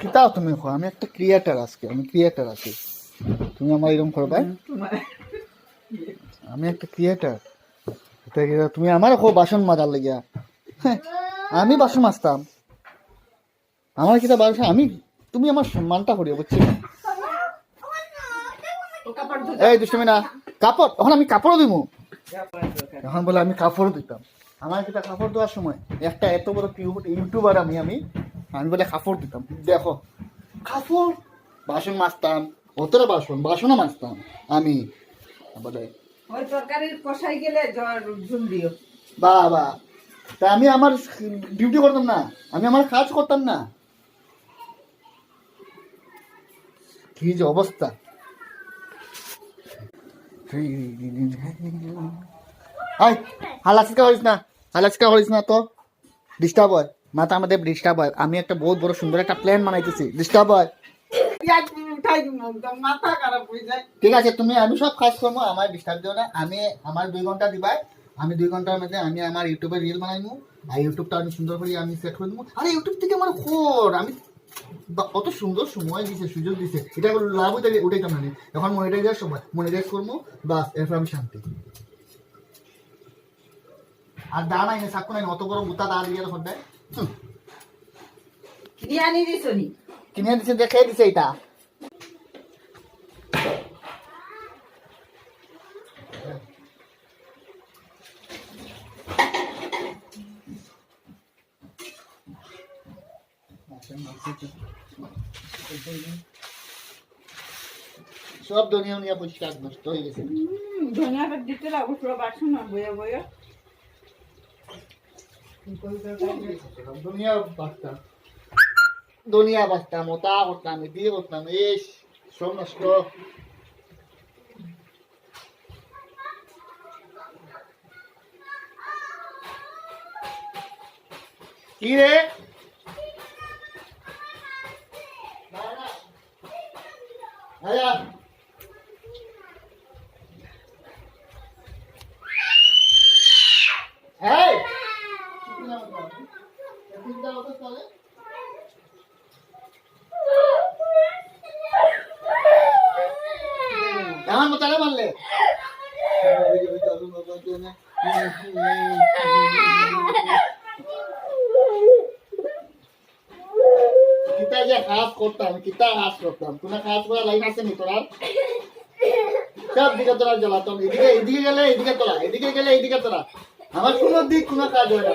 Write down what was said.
কিতাও তুমি আমি একটা ক্রিয়েটার আজকে আমি ক্রিয়েটার আছি তুমি আমার এরকম করবে আমি একটা ক্রিয়েটার তুমি আমার খুব বাসন মাজার লেগিয়া হ্যাঁ আমি বাসন মাজতাম আমার কিতা বাসন আমি তুমি আমার সম্মানটা করিও বুঝছি এই দুষ্টমি না কাপড় এখন আমি কাপড়ও দিব এখন বলে আমি কাপড়ও দিতাম আমার কিতা কাপড় দেওয়ার সময় একটা এত বড় ইউটিউবার আমি আমি বলে কাপড় দিতাম দেখো কাপড় বাসন মাজতাম অতটা বাসনও মাজতাম আমি বলে ওই তরকারির কষাই গেলে ঝুল দিও বাবা তা আমি আমার ডিউটি করতাম না আমি আমার কাজ করতাম না কি যে অবস্থা হালাচিকা করিস না তো ডিস্টার্ব হয় মাথা আমাদের ডিস্টার্ব হয় আমি একটা বহুত বড় সুন্দর একটা প্ল্যান বানাইতেছি ডিস্টার্ব হয় মাথা খারাপ হয়ে যায় ঠিক আছে তুমি আমি সব কাজ করবো আমার ডিস্টার্ব দিও না আমি আমার 2 ঘন্টা দিবাই আমি 2 ঘন্টার মধ্যে আমি আমার ইউটিউবে রিল বানাইমু আর ইউটিউবটা আমি সুন্দর করে আমি সেট করে দেবো আরে ইউটিউব থেকে আমার খোর আমি কত সুন্দর সময় দিছে সুযোগ দিছে এটা লাভ উঠাইতাম না এখন মনিটাইজার সময় মনিটাইজ করবো বাস এরপর আমি শান্তি আর দা নাই সাক্ষু নাই অত বড় মুতা দা দিয়ে যখন দেয় কিনে দিছে দেখে দিছে এটা সব দুনিয়া পরিষ্কার নষ্ট হয়ে গেছে ধনিয়া পাতা দিতে লাগবো পুরো বাসন না বইয়া বইয়া দুনিয়া বাঁচতাম মোটা করতাম বিয়ে করতাম এস সব নষ্ট কি রে আয়া এই আমার মতালে মারলে কিতা যে হাত করতাম কোনো কাজ করা লাইন আছে নি তোরা সব দিকে তোরা জ্বালাতাম এদিকে গেলে এদিকে তোরা এদিকে গেলে এদিকে তোরা আমার কোনো দিক কোনো কাজ হয় না